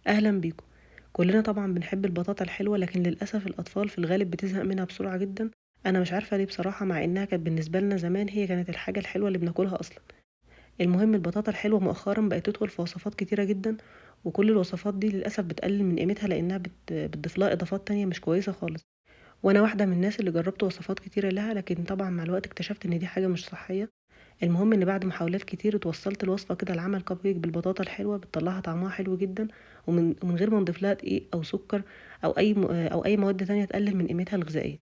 أهلا بيكم. كلنا طبعا بنحب البطاطا الحلوة، لكن للأسف الأطفال في الغالب بتزهق منها بسرعة جدا. أنا مش عارفة ليه بصراحة، مع إنها كانت بالنسبة لنا زمان هي كانت الحاجة الحلوة اللي بناكلها أصلا. المهم البطاطا الحلوة مؤخرا بقت تدخل في وصفات كتيرة جدا، وكل الوصفات دي للأسف بتقلل من قيمتها لأنها بتضيف لها إضافات تانية مش كويسة خالص. وأنا واحدة من الناس اللي جربت وصفات كتيرة لها، لكن طبعا مع الوقت اكتشفت إن دي حاجة مش صحية. المهم إن بعد محاولات كتير اتوصلت لوصفة كده لعمل كب كيك بالبطاطا الحلوة بتطلعها طعمها حلو جدا، ومن غير ما نضيف لها دقيق أو سكر أو أي مواد تانية تقلل من قيمتها الغذائية.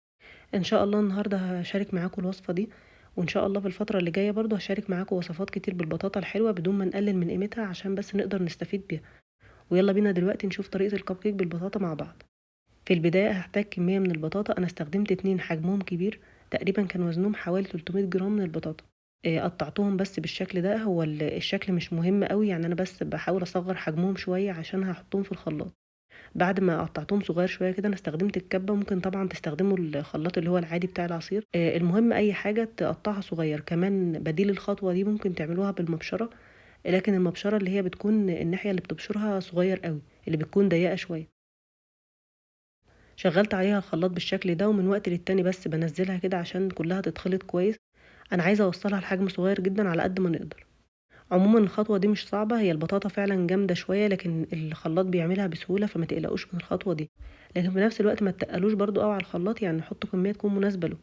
إن شاء الله النهاردة هشارك معاكم الوصفة دي، وإن شاء الله في الفترة اللي جاية برضو هشارك معاكم وصفات كتير بالبطاطا الحلوة بدون ما نقلل من قيمتها عشان بس نقدر نستفيد بيها. ويلا بينا دلوقتي نشوف طريقة الكب كيك بالبطاطا مع بعض. في البداية هحتاج كمية من البطاطا، أنا استخدمت 2 حجمهم كبير، تقريبا كان وزنهم حوالي 300 جرام من البطاطا. قطعتهم بس بالشكل ده، هو الشكل مش مهم قوي يعني، أنا بس بحاول أصغر حجمهم شوية عشان هحطهم في الخلاط. بعد ما قطعتهم صغير شوية كده أنا استخدمت الكبة، ممكن طبعا تستخدموا الخلاط اللي هو العادي بتاع العصير. المهم أي حاجة تقطعها صغير. كمان بديل الخطوة دي ممكن تعملوها بالمبشرة، لكن المبشرة اللي هي بتكون الناحية اللي بتبشرها صغير قوي، اللي بتكون ضيقة شوية. شغّلت عليها الخلاط بالشكل ده، ومن وقت للتاني بس بانزّلها كده عشان كلّها تتخلط كويس. أنا عايزة أوصّلها لحجم صغير جدًا على قد ما نقدر. عمومًا الخطوة دي مش صعبة، هي البطاطا فعلًا جامدة شوية، لكن الخلاط بيعملها بسهولة، فما تقلقوش من الخطوة دي. لكن في نفس الوقت ما تتقّلوش برضه أوي على الخلاط، يعني حطّوا كمية تكون مناسبة له.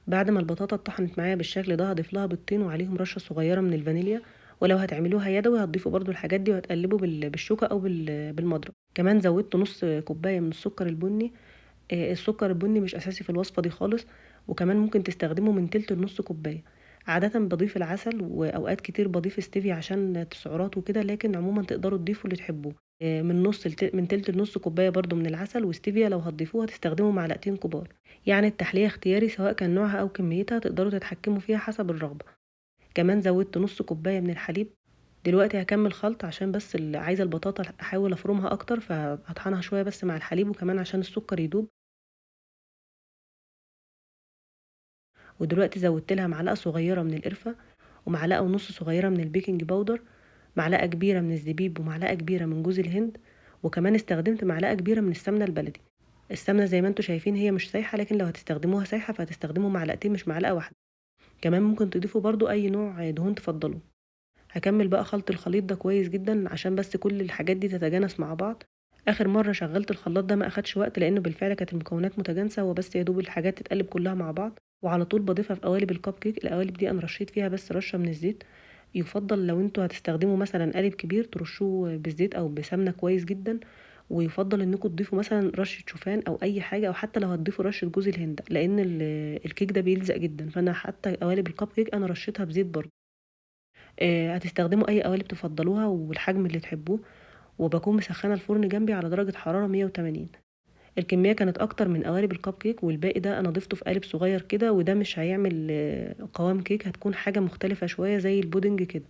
بعد ما البطاطا اتطحنت معايا بالشكل ده، هاضيف لها بيضتين وعليهم رشة صغيرة من الفانيليا، ولو هتعملوها يدوي هتضيفوا برضه الحاجات دي وهتقلبوا بالشوكة أو بالمضرب. كمان زوّدت نُص كوباية من السكر البني. السكر البني مش أساسي في الوصفة دي خالص، وكمان ممكن تستخدموا من تِلت لنُص كوباية. عادةً باضيف العسل، وأوقات كتير باضيف stevia عشان تسعُّرات وكده، لكن عمومًا تقدروا تضيفوا اللي تحبوه. من تِلت لنُص كوباية برضه من العسل، وstevia لو هتضيفوها تستخدموا معلقتين كبار. يعني التحلية اختياري سواء كان نوعها أو كميتها، تقدروا تتحكموا فيها حسب الرغبة. كمان زوّدت نُص كوباية من الحليب. دلوقتي هاكمّل خلط عشان بس عايزة البطاطا أحاول أفرمها أكتر، فهاطحنها شوية بس مع الحليب، وكمان عشان السكر يدوب. ودلوقتي زوّدت لها معلقة صغيرة من القرفة، ومعلقة ونُص صغيرة من البيكنج باودر، معلقة كبيرة من الزبيب، ومعلقة كبيرة من جوز الهند، وكمان استخدمت معلقة كبيرة من السمنة البلدي. السمنة زي ما أنتم شايفين هي مش سايحة، لكن لو هتستخدموها سايحة فهتستخدموا معلقتين مش معلقة واحدة. كمان ممكن تضيفوا برضه أي نوع دهون تفضّلوه. هاكمّل بقى خلط الخليط ده كويس جدًا عشان بس كل الحاجات دي تتجانس مع بعض. آخر مرّة شغّلت الخلاط ده ما أخدش وقت، لإنه بالفعل كانت المكونات متجانسة، هو بس يا دوب الحاجات تتقلب كلّها مع بعض، وعلى طول باضيفها في قوالب الcupcake. القوالب دي أنا رشّيت فيها بس رشّة من الزيت. يُفضّل لو أنتم هتستخدموا مثلًا قالب كبير ترشّوه بالزيت أو بسمنة كويس جدًا، ويُفضّل إنكم تضيفوا مثلًا رشة شوفان أو أي حاجة، أو حتى لو هتضيفوا رشة جوز الهند، لإن الكيك ده بيلزق جدًا، فأنا حتى قوالب الcupcake أنا رشّيتها بزيت برضه. هتستخدموا أي قوالب تفضّلوها والحجم اللي تحبوه، وباكون مسخّنة الفرن جنبي على درجة حرارة 180. الكمية كانت أكتر من قوالب الكب كيك، والباقي ده أنا ضِفته في قالب صغير كده، وده مش هيعمل قوام كيك، هتكون حاجة مختلفة شوية زي البودنج كده.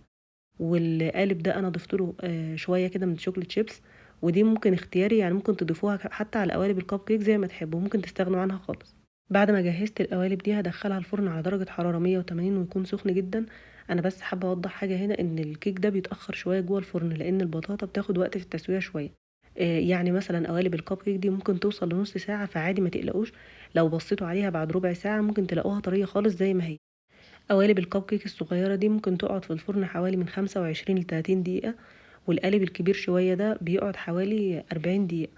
والقالب ده أنا ضِفت له شوية كده من chocolate chips، ودي ممكن اختياري، يعني ممكن تضيفوها حتى على قوالب الكب كيك زي ما تحبوا، ممكن تستغنوا عنها خالص. بعد ما جهّزت القوالب دي هادخّلها الفرن على درجة حرارة 180 ويكون سخن جدًا. أنا بس حابة أوضّح حاجة هنا، إن الكيك ده بيتأخّر شوية جوّه الفرن، لإن البطاطا بتاخد وقت في التسوية شوية. يعني مثلًا قوالب الكب كيك دي ممكن توصل لنُص ساعة، فعادي ما تقلقوش. لو بصّيتوا عليها بعد ربع ساعة ممكن تلاقوها طرية خالص زي ما هي. قوالب الكب كيك الصغيرة دي ممكن تقعد في الفرن حوالي من 25 ل30 دقيقة، والقالب الكبير شوية ده بيقعد حوالي 40 دقيقة.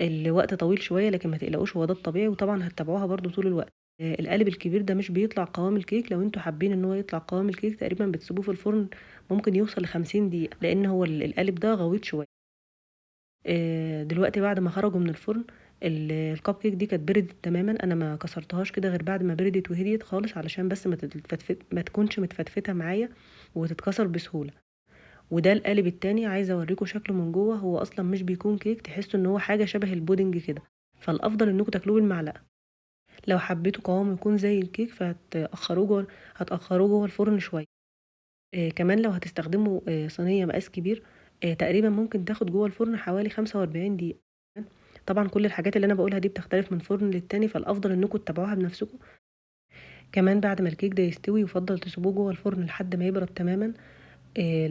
الوقت طويل شوية، لكن ما تقلقوش هو ده الطبيعي، وطبعًا هتتابعوها برضه طول الوقت. القالب الكبير ده مش بيطلع قوام الكيك، لو أنتم حابين إن هو يطلع قوام الكيك تقريبًا بتسيبوه في الفرن ممكن يوصل ل50 دقيقة، لإن هو القالب ده غويط شوية. دلوقتي بعد ما خرجوا من الفرن، الكب كيك دي كانت بردت تمامًا، أنا ما كسرتهاش كده غير بعد ما بردت وهديت خالص، علشان بس ما تكونش متفتفتة معايا وتتكسر بسهولة. وده القالب التاني، عايزة أوريكم شكله من جوّه، هو أصلًا مش بيكون كيك، تحسوا إن هو حاجة شبه البودنج كده، فالأفضل إنكم تاكلوه بالمعلقة. لو حبيتوا قوامه يكون زي الكيك هتأخروه جوّه الفرن شوية. كمان لو هتستخدموا صينية مقاس كبير، تقريبًا ممكن تاخد جوّه الفرن حوالي 45 دقيقة. طبعًا كل الحاجات اللي أنا باقولها دي بتختلف من فرن للتاني، فالأفضل إنكم تتابعوها بنفسكم. كمان بعد ما الكيك ده يستوي يفضل تسيبوه جوه الفرن لحد ما يبرد تماما،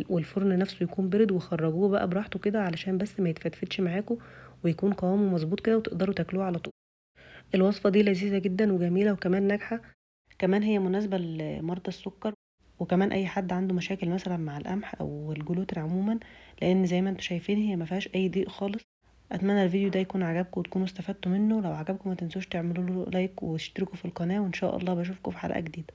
والفرن نفسه يكون برد، وخرجوه بقى براحته كده علشان بس ما يتفتفتش معاكم، ويكون قوامه مظبوط كده وتقدروا تاكلوه على طول. الوصفة دي لذيذة جدا وجميلة وكمان ناجحة، كمان هي مناسبة لمرضى السكر، وكمان اي حد عنده مشاكل مثلا مع القمح او الجلوتين عموما، لان زي ما انتم شايفين هي ما فيهاش اي ضيق خالص. اتمنى الفيديو ده يكون عجبكم وتكونوا استفدتوا منه. لو عجبكم ما تنسوش تعملوا له لايك واشتركوا في القناة، وان شاء الله بشوفكم في حلقة جديدة.